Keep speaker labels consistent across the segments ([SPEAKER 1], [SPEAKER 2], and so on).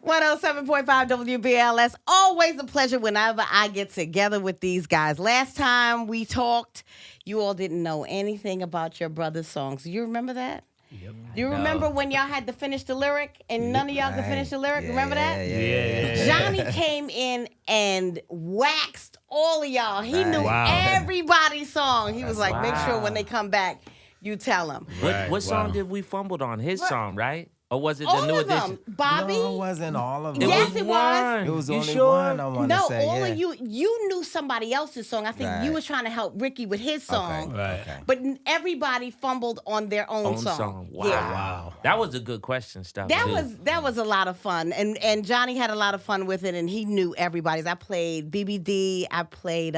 [SPEAKER 1] 107.5 WBLS. Always a pleasure whenever I get together with these guys. Last time we talked, you all didn't know anything about your brother's songs. Do you remember that?
[SPEAKER 2] Yep.
[SPEAKER 1] Do you remember when y'all had to finish the lyric and none of y'all could finish the lyric? Remember that?
[SPEAKER 2] Yeah.
[SPEAKER 1] Johnny came in and waxed all of y'all. He knew
[SPEAKER 2] Wow.
[SPEAKER 1] everybody's song. He was like, make sure
[SPEAKER 3] Wow.
[SPEAKER 1] when they come back, you tell them.
[SPEAKER 3] What song did we fumbled on? His song, right? Or was it the
[SPEAKER 1] All
[SPEAKER 3] new
[SPEAKER 1] of
[SPEAKER 3] edition?
[SPEAKER 1] them. Bobby?
[SPEAKER 4] No, it wasn't all of them.
[SPEAKER 1] Yes, it was.
[SPEAKER 4] It was
[SPEAKER 3] You
[SPEAKER 4] only
[SPEAKER 3] sure?
[SPEAKER 4] one, I want to
[SPEAKER 1] No,
[SPEAKER 4] say.
[SPEAKER 1] all
[SPEAKER 4] yeah.
[SPEAKER 1] of you knew somebody else's song. I think you
[SPEAKER 4] Right.
[SPEAKER 1] was trying to help Ricky with his song.
[SPEAKER 2] Right.
[SPEAKER 4] Okay.
[SPEAKER 1] But everybody fumbled on their own song.
[SPEAKER 3] Wow.
[SPEAKER 1] Yeah.
[SPEAKER 2] Wow.
[SPEAKER 3] That was a good question, stuff.
[SPEAKER 1] That was a lot of fun, and Johnny had a lot of fun with it, and he knew everybody's. I played BBD, I played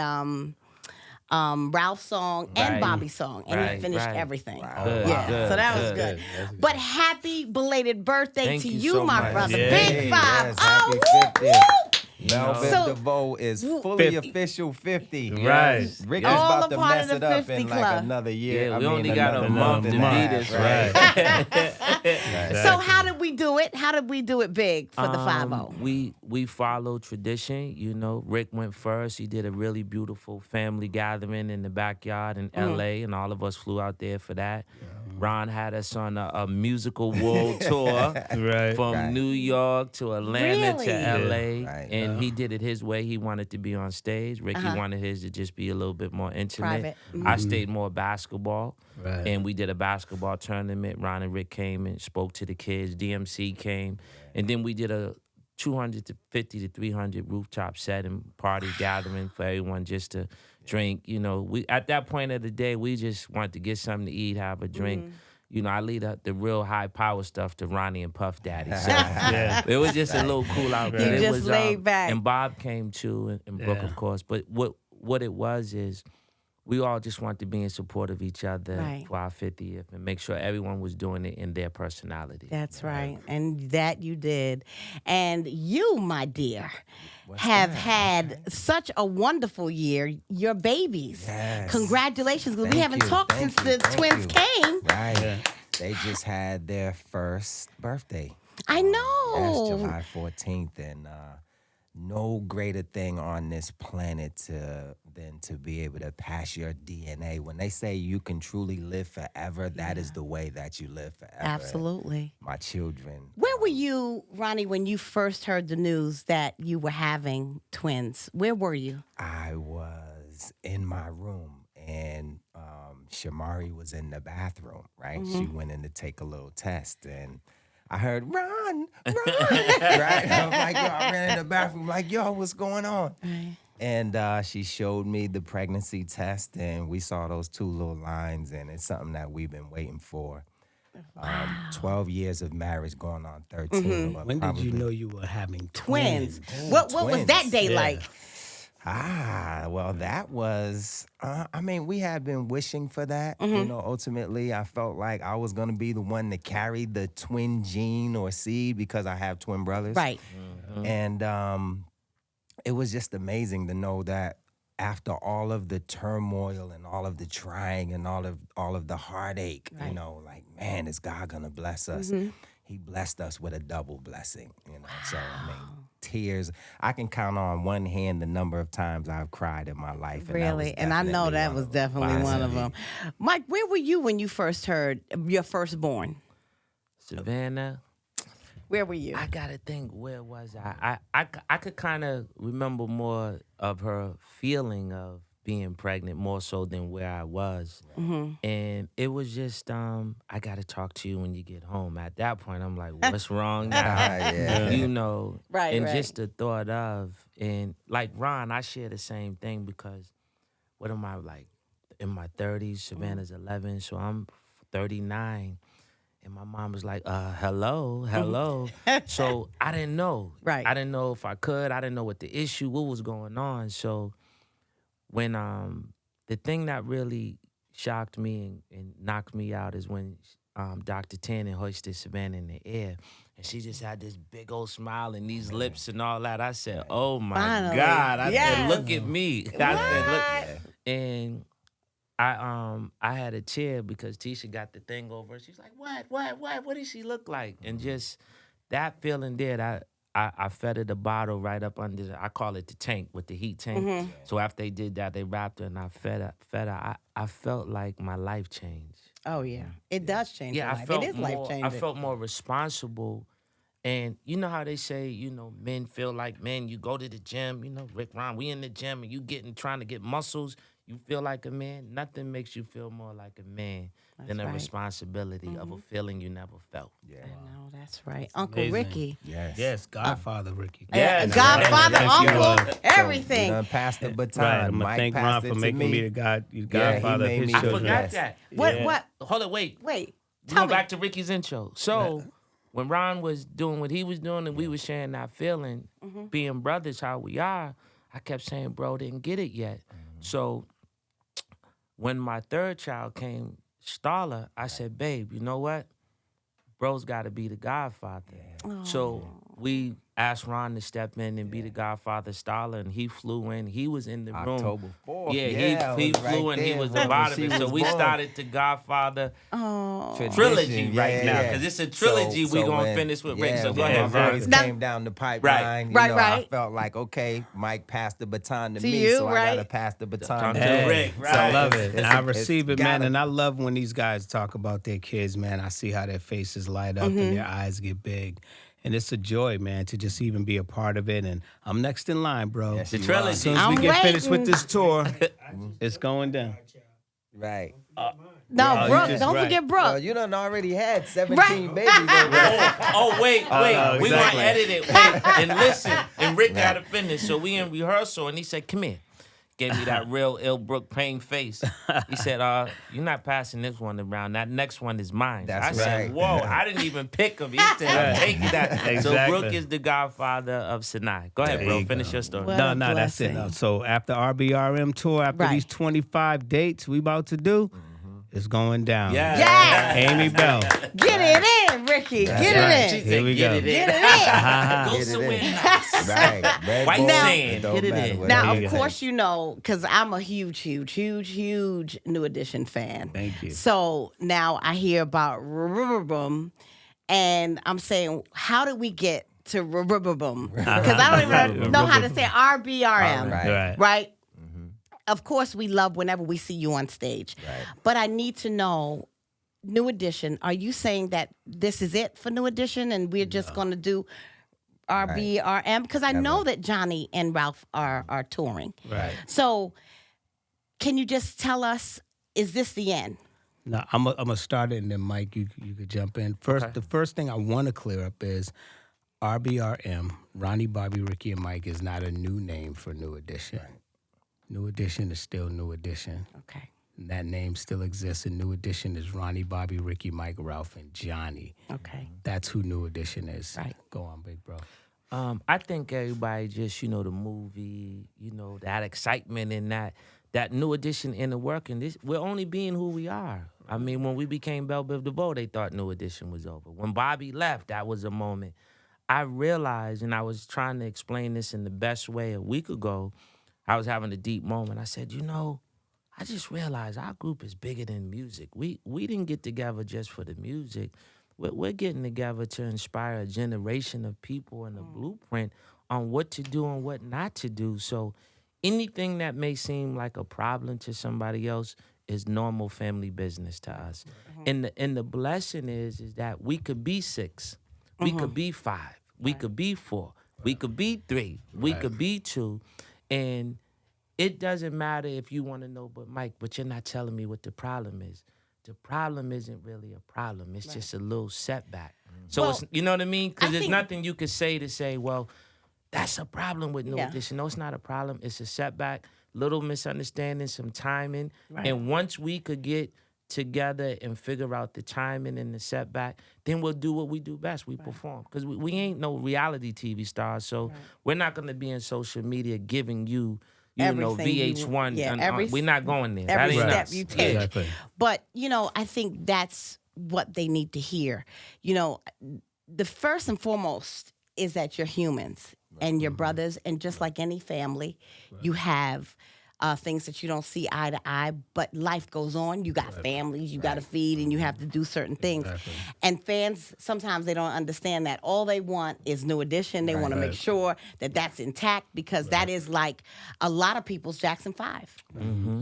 [SPEAKER 1] Ralph's song and
[SPEAKER 3] Right.
[SPEAKER 1] Bobby's song, and he
[SPEAKER 3] Right,
[SPEAKER 1] finished
[SPEAKER 3] right.
[SPEAKER 1] everything.
[SPEAKER 3] Good,
[SPEAKER 1] Yeah,
[SPEAKER 3] good,
[SPEAKER 1] so that was
[SPEAKER 3] good.
[SPEAKER 1] good.
[SPEAKER 2] That's good.
[SPEAKER 1] But happy belated birthday
[SPEAKER 3] Thank
[SPEAKER 1] to
[SPEAKER 3] you
[SPEAKER 1] you,
[SPEAKER 3] so
[SPEAKER 1] my
[SPEAKER 3] much.
[SPEAKER 1] brother.
[SPEAKER 2] Yeah.
[SPEAKER 1] Big five.
[SPEAKER 4] Yes,
[SPEAKER 1] Oh,
[SPEAKER 4] happy
[SPEAKER 1] whoop,
[SPEAKER 4] 50.
[SPEAKER 1] whoop.
[SPEAKER 4] Melvin
[SPEAKER 1] So-
[SPEAKER 4] DeVoe is fully
[SPEAKER 2] 50.
[SPEAKER 4] official 50.
[SPEAKER 2] Right.
[SPEAKER 4] Rick
[SPEAKER 1] All
[SPEAKER 4] is about
[SPEAKER 1] a
[SPEAKER 4] to
[SPEAKER 1] part
[SPEAKER 4] mess
[SPEAKER 1] of the
[SPEAKER 4] it up
[SPEAKER 1] 50
[SPEAKER 4] in like
[SPEAKER 1] club.
[SPEAKER 4] another year.
[SPEAKER 3] Yeah,
[SPEAKER 4] I
[SPEAKER 3] we
[SPEAKER 4] mean,
[SPEAKER 3] only got a
[SPEAKER 4] another
[SPEAKER 3] month to
[SPEAKER 4] and a
[SPEAKER 3] beat
[SPEAKER 4] half,
[SPEAKER 3] this, right?
[SPEAKER 1] So how did we do it? How did we do it big for the 5-0?
[SPEAKER 3] We followed tradition, you know. Rick went first. He did a really beautiful family gathering in the backyard in LA, and all of us flew out there for that. Ron had us on a musical world tour
[SPEAKER 2] Right.
[SPEAKER 3] from New York to Atlanta to
[SPEAKER 1] Really?
[SPEAKER 3] LA,
[SPEAKER 4] Yeah. Right.
[SPEAKER 3] and he did it his way. He wanted to be on stage. Ricky wanted his to just be a little bit more intimate.
[SPEAKER 1] Private.
[SPEAKER 3] I stayed more basketball.
[SPEAKER 2] Right.
[SPEAKER 3] And we did a basketball tournament. Ron and Rick came and spoke to the kids. DMC came. And then we did a 250 to 300 rooftop setting party gathering for everyone just to drink. You know, we at that point of the day, we just wanted to get something to eat, have a drink. You know, I leave the real high power stuff to Ronnie and Puff Daddy. So it was just a little cool out there.
[SPEAKER 1] You
[SPEAKER 3] It
[SPEAKER 1] just
[SPEAKER 3] was,
[SPEAKER 1] laid back.
[SPEAKER 3] And Bob came too, and Brooke,
[SPEAKER 2] Yeah.
[SPEAKER 3] of course. But what it was is, we all just wanted to be in support of each other
[SPEAKER 1] Right.
[SPEAKER 3] for our 50th and make sure everyone was doing it in their personality.
[SPEAKER 1] That's right. And that you did. And you, my dear, have had such a wonderful year. Your babies.
[SPEAKER 4] Yes.
[SPEAKER 1] Congratulations. We
[SPEAKER 4] Thank
[SPEAKER 1] haven't
[SPEAKER 4] you,
[SPEAKER 1] talked
[SPEAKER 4] thank
[SPEAKER 1] since
[SPEAKER 4] you,
[SPEAKER 1] the
[SPEAKER 4] thank
[SPEAKER 1] twins
[SPEAKER 4] you.
[SPEAKER 1] came.
[SPEAKER 4] Right.
[SPEAKER 2] Yeah.
[SPEAKER 4] They just had their first birthday.
[SPEAKER 1] I
[SPEAKER 4] Yes,
[SPEAKER 1] know.
[SPEAKER 4] July 14th. And no greater thing on this planet than to be able to pass your DNA. When they say you can truly live forever, that is the way that you live forever.
[SPEAKER 1] Absolutely.
[SPEAKER 4] My children.
[SPEAKER 1] Where were you, Ronnie, when you first heard the news that you were having twins? Where were you?
[SPEAKER 4] I was in my room, and Shamari was in the bathroom, right? She went in to take a little test, and I heard, run, right? I was like, yo, I ran in the bathroom, like, yo, what's going on? And she showed me the pregnancy test, and we saw those two little lines, and it's something that we've been waiting for. 12 years of marriage going on 13. but
[SPEAKER 2] When did you
[SPEAKER 4] probably-
[SPEAKER 2] know you were having
[SPEAKER 1] Twins.
[SPEAKER 2] twins?
[SPEAKER 1] What was that
[SPEAKER 4] twins.
[SPEAKER 1] day
[SPEAKER 2] Yeah.
[SPEAKER 1] like?
[SPEAKER 4] Well, that was, I mean, we had been wishing for that. You know, ultimately, I felt like I was going to be the one to carry the twin gene or seed because I have twin brothers.
[SPEAKER 1] Right.
[SPEAKER 4] And it was just amazing to know that after all of the turmoil and all of the trying and all of the heartache,
[SPEAKER 1] Right.
[SPEAKER 4] you know, like, man, is God going to bless us? He blessed us with a double blessing, you know. So, I mean, tears. I can count on one hand the number of times I've cried in my life. And that was
[SPEAKER 1] Really? And I know
[SPEAKER 4] definitely
[SPEAKER 1] that
[SPEAKER 4] one
[SPEAKER 1] was
[SPEAKER 4] of them.
[SPEAKER 1] definitely one of them. Mike, where were you when you first heard your firstborn?
[SPEAKER 3] Savannah,
[SPEAKER 1] Where were you?
[SPEAKER 3] I gotta think, where was I? I could kind of remember more of her feeling of being pregnant more so than where I was. And it was just, I gotta talk to you when you get home. At that point, I'm like, what's wrong now?
[SPEAKER 4] Yeah.
[SPEAKER 3] You know,
[SPEAKER 1] Right,
[SPEAKER 3] and
[SPEAKER 1] right.
[SPEAKER 3] just the thought of, and like Ron, I share the same thing because what am I like in my 30s? Savannah's 11, so I'm 39. And my mom was like, hello. So I didn't know.
[SPEAKER 1] Right.
[SPEAKER 3] I didn't know if I could. I didn't know what the issue, what was going on. So when the thing that really shocked me and knocked me out is when Dr. Tannen hoisted Savannah in the air. And she just had this big old smile and these lips and all that. I said, oh my
[SPEAKER 1] Finally.
[SPEAKER 3] God. I
[SPEAKER 1] Yes.
[SPEAKER 3] said, look at me. I said, look.
[SPEAKER 1] What?
[SPEAKER 3] And I had a tear because Tisha got the thing over. She's like, what does she look like? And just that feeling there, I fed her the bottle right up under I call it the tank with the heat tank. So after they did that, they wrapped her and I fed her. I felt like my life changed.
[SPEAKER 1] Oh yeah, it does change your
[SPEAKER 3] Yeah,
[SPEAKER 1] life. It is life changing.
[SPEAKER 3] I felt more responsible. And you know how they say, men feel like men, you go to the gym, Rick Ron, we in the gym and you trying to get muscles, you feel like a man. Nothing makes you feel more like a man than a responsibility of a feeling you never felt.
[SPEAKER 1] Yeah. I know, that's right. Uncle Ricky.
[SPEAKER 2] Yes, Godfather Ricky.
[SPEAKER 1] Yeah, Godfather, uncle, everything.
[SPEAKER 4] We done passed the baton.
[SPEAKER 2] Right, I'm gonna
[SPEAKER 4] Mike
[SPEAKER 2] thank Ron
[SPEAKER 4] passed
[SPEAKER 2] for
[SPEAKER 4] it to
[SPEAKER 2] making me the Godfather of
[SPEAKER 4] made
[SPEAKER 2] his
[SPEAKER 4] me-
[SPEAKER 3] I
[SPEAKER 2] children.
[SPEAKER 3] forgot that.
[SPEAKER 1] What?
[SPEAKER 3] Hold it, wait.
[SPEAKER 1] Wait,
[SPEAKER 3] We're
[SPEAKER 1] tell
[SPEAKER 3] going
[SPEAKER 1] me.
[SPEAKER 3] back to Ricky's intro. So when Ron was doing what he was doing and we were sharing that feeling, being brothers how we are, I kept saying, bro, didn't get it yet. So when my third child came, Starla, I said, babe, you know what? Bro's got to be the godfather. So we asked Ron to step in and be the godfather, Starla, and he flew in. He was in the room.
[SPEAKER 4] October 4th.
[SPEAKER 3] Yeah, he flew in. He was the bottom. So we started the Godfather trilogy right now because it's a trilogy we gonna finish with Rick. So go ahead,
[SPEAKER 4] Brothers
[SPEAKER 3] Ron.
[SPEAKER 4] came down the pipeline.
[SPEAKER 1] Right.
[SPEAKER 4] I felt like, okay, Mike passed the baton to me,
[SPEAKER 1] you,
[SPEAKER 4] so
[SPEAKER 1] right?
[SPEAKER 4] I gotta pass the baton to
[SPEAKER 3] Hey,
[SPEAKER 4] Rick.
[SPEAKER 3] Rick,
[SPEAKER 2] I
[SPEAKER 3] right.
[SPEAKER 2] love it. And I
[SPEAKER 4] it's
[SPEAKER 2] receive it, man.
[SPEAKER 4] gotta-
[SPEAKER 2] And I love when these guys talk about their kids, man. I see how their faces light up and their eyes get big. And it's a joy, man, to just even be a part of it. And I'm next in line, bro.
[SPEAKER 4] Yes,
[SPEAKER 3] The
[SPEAKER 4] you
[SPEAKER 3] trilogy.
[SPEAKER 2] As soon as we
[SPEAKER 1] I'm
[SPEAKER 2] get finished
[SPEAKER 1] waiting.
[SPEAKER 2] with this tour, it's going down.
[SPEAKER 4] Right.
[SPEAKER 1] No,
[SPEAKER 2] you
[SPEAKER 1] Brooke.
[SPEAKER 2] just
[SPEAKER 1] Don't
[SPEAKER 2] right.
[SPEAKER 1] forget
[SPEAKER 4] Well,
[SPEAKER 1] Brooke.
[SPEAKER 4] you done already had 17
[SPEAKER 1] Right.
[SPEAKER 4] babies already.
[SPEAKER 3] Oh, wait.
[SPEAKER 2] no,
[SPEAKER 3] We
[SPEAKER 2] exactly.
[SPEAKER 3] gonna edit it. Wait, and listen. And Rick got to finish. So we in rehearsal, and he said, "Come here." Gave me that real ill Brooke Payne face. He said, "You're not passing this one around. That next one is mine."
[SPEAKER 4] That's
[SPEAKER 3] I said,
[SPEAKER 4] right.
[SPEAKER 3] "Whoa!" I didn't even pick him. He said, "I'm taking that." So
[SPEAKER 2] Exactly.
[SPEAKER 3] Brooke is the godfather of Sinai. Go ahead,
[SPEAKER 2] There
[SPEAKER 3] bro.
[SPEAKER 2] you
[SPEAKER 3] Finish
[SPEAKER 2] go.
[SPEAKER 3] your story.
[SPEAKER 1] What
[SPEAKER 2] No,
[SPEAKER 1] a
[SPEAKER 2] that's it.
[SPEAKER 1] blessing.
[SPEAKER 2] So after RBRM tour, after
[SPEAKER 1] Right.
[SPEAKER 2] these 25 dates we about to do, it's going down.
[SPEAKER 3] Yeah.
[SPEAKER 1] Yes.
[SPEAKER 2] Amy Bell.
[SPEAKER 1] Get it in, Ricky. Get
[SPEAKER 2] right.
[SPEAKER 1] it
[SPEAKER 3] She
[SPEAKER 1] in.
[SPEAKER 3] said,
[SPEAKER 2] Here we
[SPEAKER 3] "Get
[SPEAKER 2] go.
[SPEAKER 3] it in."
[SPEAKER 1] Get it in.
[SPEAKER 3] Go
[SPEAKER 4] Get it
[SPEAKER 3] somewhere
[SPEAKER 4] in.
[SPEAKER 3] nice.
[SPEAKER 4] Right. Red
[SPEAKER 3] White
[SPEAKER 4] Bull,
[SPEAKER 3] sand.
[SPEAKER 4] it don't
[SPEAKER 3] Get it
[SPEAKER 4] matter
[SPEAKER 3] in.
[SPEAKER 4] what
[SPEAKER 1] Now,
[SPEAKER 2] There
[SPEAKER 1] of
[SPEAKER 2] you go.
[SPEAKER 1] course, because I'm a huge New Edition fan.
[SPEAKER 2] Thank you.
[SPEAKER 1] So now I hear about Ribbum, and I'm saying, how did we get to Ribbum? Because I don't even know how to say RBRM.
[SPEAKER 4] Right.
[SPEAKER 1] Right? Of course, we love whenever we see you on stage.
[SPEAKER 4] Right.
[SPEAKER 1] But I need to know, New Edition, are you saying that this is it for New Edition and we're just going to do RBRM? Because I know that Johnny and Ralph are touring.
[SPEAKER 2] Right.
[SPEAKER 1] So can you just tell us, is this the end?
[SPEAKER 2] No, I'm gonna start it, and then Mike, you could jump in. First, the first thing I want to clear up is RBRM, Ronnie, Bobby, Ricky, and Mike is not a new name for New Edition. New Edition is still New Edition.
[SPEAKER 1] Okay.
[SPEAKER 2] And that name still exists, and New Edition is Ronnie, Bobby, Ricky, Mike, Ralph, and Johnny.
[SPEAKER 1] Okay.
[SPEAKER 2] That's who New Edition is.
[SPEAKER 1] Right.
[SPEAKER 2] Go on, big bro.
[SPEAKER 3] I think everybody just, the movie, that excitement and that New Edition in the work, and we're only being who we are. I mean, when we became Belle Biv DeVoe, they thought New Edition was over. When Bobby left, that was a moment. I realized, and I was trying to explain this in the best way a week ago, I was having a deep moment. I said, I just realized our group is bigger than music. We didn't get together just for the music. We're getting together to inspire a generation of people and a blueprint on what to do and what not to do. So anything that may seem like a problem to somebody else is normal family business to us. And the blessing is that we could be 6, we could be 5, we could be 4, we could be 3, we could be 2, and it doesn't matter if you want to know, but you're not telling me what the problem is. The problem isn't really a problem. It's just a little setback. So
[SPEAKER 1] Well,
[SPEAKER 3] it's, you know what I mean? Because
[SPEAKER 1] I
[SPEAKER 3] there's
[SPEAKER 1] think-
[SPEAKER 3] nothing you could say, well, that's a problem with New
[SPEAKER 1] Yeah.
[SPEAKER 3] Edition. No, it's not a problem. It's a setback, little misunderstanding, some timing.
[SPEAKER 1] Right.
[SPEAKER 3] And once we could get together and figure out the timing and the setback, then we'll do what we do best. We perform. Because we ain't no reality TV stars, so we're not going to be in social media giving you
[SPEAKER 1] Everything you-
[SPEAKER 3] VH1.
[SPEAKER 1] yeah,
[SPEAKER 3] and,
[SPEAKER 1] every-
[SPEAKER 3] we're not going there.
[SPEAKER 1] every
[SPEAKER 3] that ain't
[SPEAKER 1] step
[SPEAKER 3] us.
[SPEAKER 1] you
[SPEAKER 3] Yeah.
[SPEAKER 1] take.
[SPEAKER 2] Exactly.
[SPEAKER 1] But, I think that's what they need to hear. The first and foremost is that you're humans and you're brothers, and just like any family, you have things that you don't see eye to eye, but life goes on. You got families, you got to feed, and you have to do certain things. And fans, sometimes they don't understand that. All they want is New Edition. They want to make sure that that's intact, because that is like a lot of people's Jackson 5.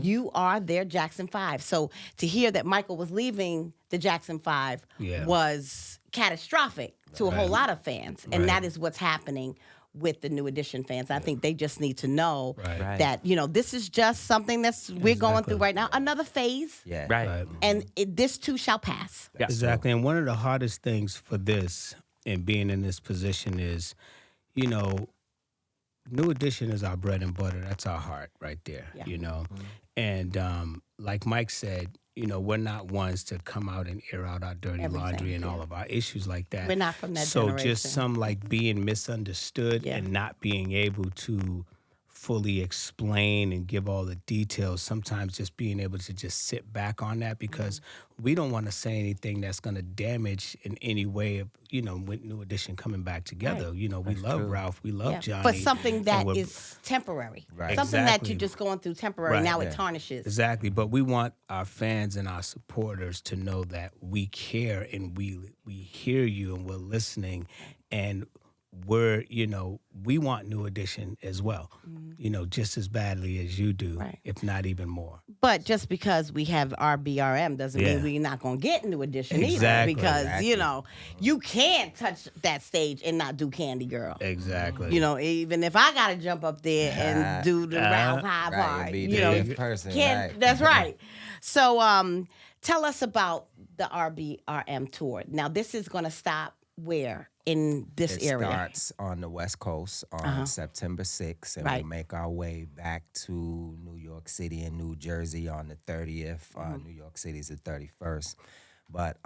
[SPEAKER 1] You are their Jackson 5. So to hear that Michael was leaving the Jackson 5 was catastrophic to a whole lot of fans. And that is what's happening with the New Edition fans. I think they just need to know that, you know, this is just something we're going through right now, another phase. And this too shall pass.
[SPEAKER 2] Exactly. And one of the hardest things for this and being in this position is, you know, New Edition is our bread and butter. That's our heart right there, you know. And like Mike said, you know, we're not ones to come out and air out our dirty laundry and all of our issues like that.
[SPEAKER 1] We're not from that
[SPEAKER 2] generation.
[SPEAKER 1] So
[SPEAKER 2] just some like being misunderstood and not being able to fully explain and give all the details. Sometimes just being able to just sit back on that, because we don't want to say anything that's going to damage in any way of, you know, with New Edition coming back together. You know, we love Ralph, we love Johnny.
[SPEAKER 1] But something that is temporary. Something that you're just going through temporary. Now it tarnishes.
[SPEAKER 2] Exactly. But we want our fans and our supporters to know that we care and we hear you and we're listening, and we're, you know, we want New Edition as well, you know, just as badly as you do, if not even more.
[SPEAKER 1] But just because we have RBRM doesn't mean we're not going to get New Edition either. Because, you know, you can't touch that stage and not do Candy Girl.
[SPEAKER 2] Exactly.
[SPEAKER 1] You know, even if I got to jump up there and do the Ralph High part, you know, that's right. So tell us about the RBRM tour. Now, this is going to stop where in this area?
[SPEAKER 4] It starts on the West Coast on September 6th, and we make our way back to New York City and New Jersey on the 30th. New York City is the 31st. But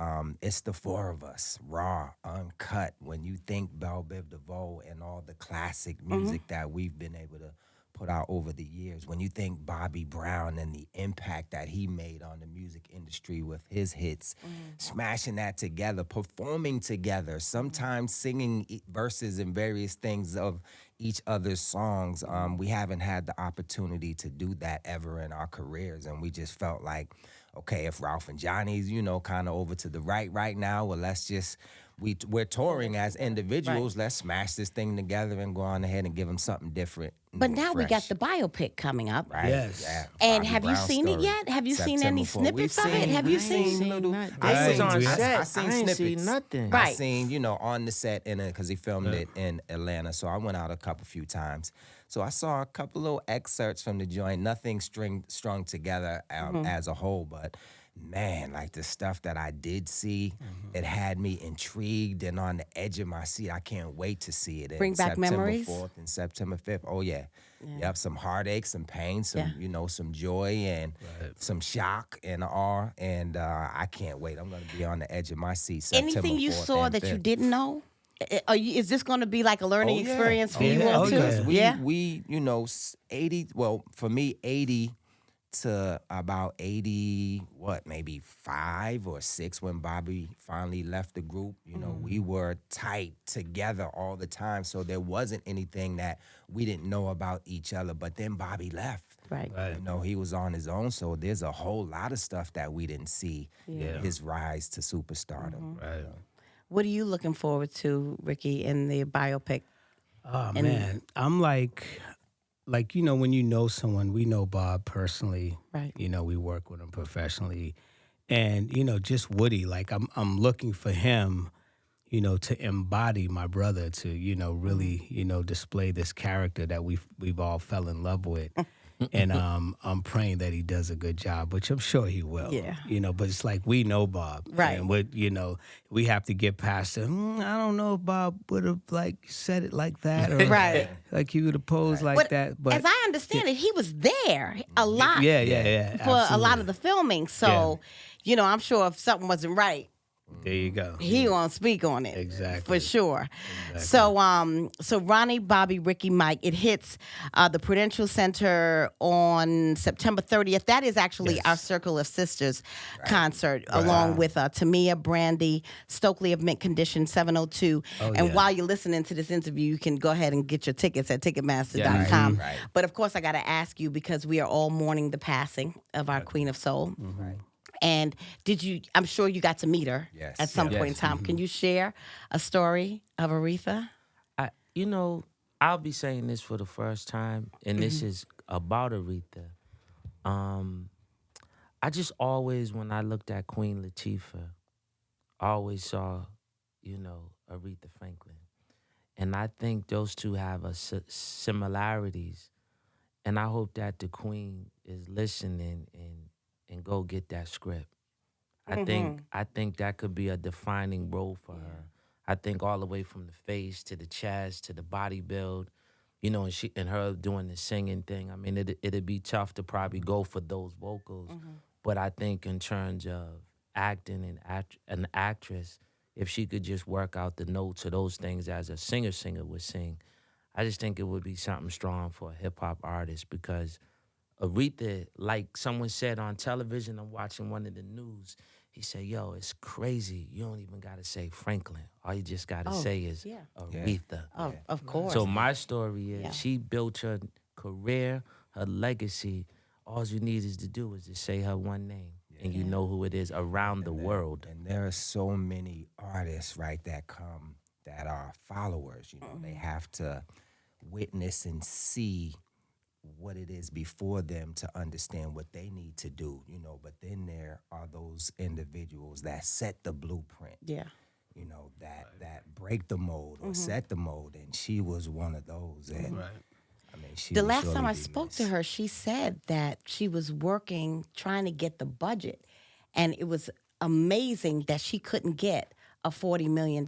[SPEAKER 4] it's the four of us, raw, uncut. When you think Belle Biv DeVoe and all the classic music that we've been able to put out over the years, when you think Bobby Brown and the impact that he made on the music industry with his hits, smashing that together, performing together, sometimes singing verses and various things of each other's songs. We haven't had the opportunity to do that ever in our careers, and we just felt like, okay, if Ralph and Johnny's, you know, kind of over to the right now, well, let's just, we're touring as individuals. Let's smash this thing together and go on ahead and give them something different.
[SPEAKER 1] But now we got the biopic coming up.
[SPEAKER 2] Yes.
[SPEAKER 4] Yeah,
[SPEAKER 1] and
[SPEAKER 4] Bobby
[SPEAKER 1] have you
[SPEAKER 4] Brown
[SPEAKER 1] seen
[SPEAKER 4] story.
[SPEAKER 1] it yet? Have you seen
[SPEAKER 4] September
[SPEAKER 1] any
[SPEAKER 4] 4th.
[SPEAKER 1] snippets of it? Have you seen?
[SPEAKER 3] I was
[SPEAKER 2] Right.
[SPEAKER 3] on
[SPEAKER 2] I
[SPEAKER 3] set.
[SPEAKER 4] I seen
[SPEAKER 3] I ain't
[SPEAKER 4] snippets.
[SPEAKER 3] seen nothing.
[SPEAKER 1] Right.
[SPEAKER 4] I seen, you know, on the set because he filmed it in Atlanta. So I went out a few times. So I saw a couple little excerpts from the joint. Nothing strung together as a whole, but man, like the stuff that I did see, it had me intrigued and on the edge of my seat. I can't wait to see it.
[SPEAKER 1] Bring back memories?
[SPEAKER 4] September 4th and September 5th. Oh, yeah. Yep, some heartache, some pain, some, you know, some joy and some shock and awe. And I can't wait. I'm going to be on the edge of my seat September
[SPEAKER 1] Anything you
[SPEAKER 4] 4th
[SPEAKER 1] saw
[SPEAKER 4] and
[SPEAKER 1] that
[SPEAKER 4] 5th.
[SPEAKER 1] you didn't know? Is this going to be like a learning experience for you all too?
[SPEAKER 4] We, you know, 80, well, for me, 80 to about 80, maybe 5 or 6 when Bobby finally left the group. You know, we were tight together all the time. So there wasn't anything that we didn't know about each other. But then Bobby left.
[SPEAKER 1] Right.
[SPEAKER 4] You know, he was on his own. So there's a whole lot of stuff that we didn't see. His rise to superstardom.
[SPEAKER 2] Right.
[SPEAKER 1] What are you looking forward to, Ricky, in the biopic?
[SPEAKER 2] Oh, man. I'm like, you know, when you know someone, we know Bob personally.
[SPEAKER 1] Right.
[SPEAKER 2] You know, we work with him professionally. And, you know, just Woody, like I'm looking for him, you know, to embody my brother, to, you know, really, you know, display this character that we've all fell in love with. And I'm praying that he does a good job, which I'm sure he will.
[SPEAKER 1] Yeah.
[SPEAKER 2] You know, but it's like we know Bob.
[SPEAKER 1] Right.
[SPEAKER 2] And what, you know, we have to get past it. I don't know if Bob would have like said it like that or
[SPEAKER 1] Right.
[SPEAKER 2] like he would have posed like that. But
[SPEAKER 1] as I understand it, he was there a lot.
[SPEAKER 2] Yeah.
[SPEAKER 1] For a lot
[SPEAKER 2] absolutely.
[SPEAKER 1] of the filming. So, you know, I'm sure if something wasn't right,
[SPEAKER 2] There you go.
[SPEAKER 1] He won't speak on it.
[SPEAKER 2] Exactly.
[SPEAKER 1] For sure. So Ronnie, Bobby, Ricky, Mike, it hits the Prudential Center on September 30th. That is actually our Circle of Sisters concert, along with Tamia, Brandy, Stokely of Mint Condition 702. While you're listening to this interview, you can go ahead and get your tickets at Ticketmaster.com.
[SPEAKER 4] Right.
[SPEAKER 1] But of course, I got to ask you, because we are all mourning the passing of our Queen of Soul. And I'm sure you got to meet her at some point in time. Can you share a story of Aretha?
[SPEAKER 3] I'll be saying this for the first time, and this is about Aretha. I just always, when I looked at Queen Latifah, I always saw, Aretha Franklin. And I think those two have similarities. And I hope that the Queen is listening and go get that script. I think that could be a defining role for her. I think all the way from the face to the chest to the body build, and her doing the singing thing. I mean, it'd be tough to probably go for those vocals, but I think in terms of acting and an actress, if she could just work out the notes of those things as a singer would sing, I just think it would be something strong for a hip hop artist, because Aretha, like someone said on television, I'm watching one of the news, he said, yo, it's crazy. You don't even got to say Franklin. All you just got to say is Aretha.
[SPEAKER 1] Oh, of course.
[SPEAKER 3] So my story is she built her career, her legacy. All you need is to do is to say her one name, and you know who it is around the world.
[SPEAKER 4] And there are so many artists, right, that come that are followers. They have to witness and see what it is before them to understand what they need to do, but then there are those individuals that set the blueprint, that break the mold or set the mold, and she was one of those. And I mean,
[SPEAKER 1] the last time I spoke to her, she said that she was trying to get the budget, and it was amazing that she couldn't get a $40 million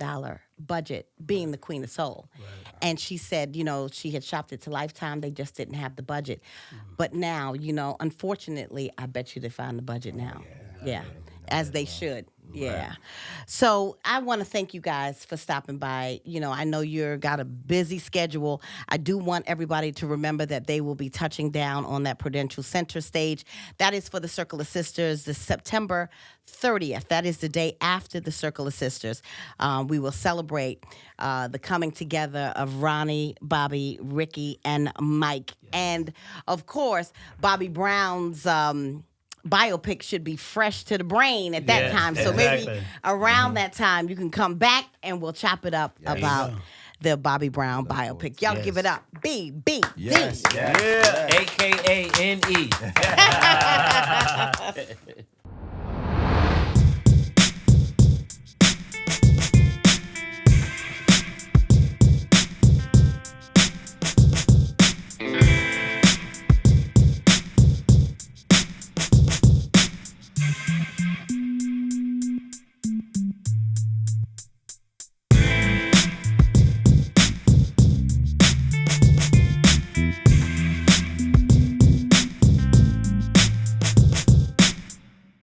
[SPEAKER 1] budget being the Queen of Soul. And she said, she had shopped it to Lifetime. They just didn't have the budget. But now, unfortunately, I bet you they found the budget now. Yeah. As they should. Yeah. So I want to thank you guys for stopping by. I know you've got a busy schedule. I do want everybody to remember that they will be touching down on that Prudential Center stage. That is for the Circle of Sisters, the September 30th. That is the day after the Circle of Sisters. We will celebrate the coming together of Ronnie, Bobby, Ricky, and Mike. And, of course, Bobby Brown's biopic should be fresh to the brain at that time. So maybe around that time you can come back and we'll chop it up about the Bobby Brown biopic. Y'all give it up. BBD.
[SPEAKER 3] AKA NE.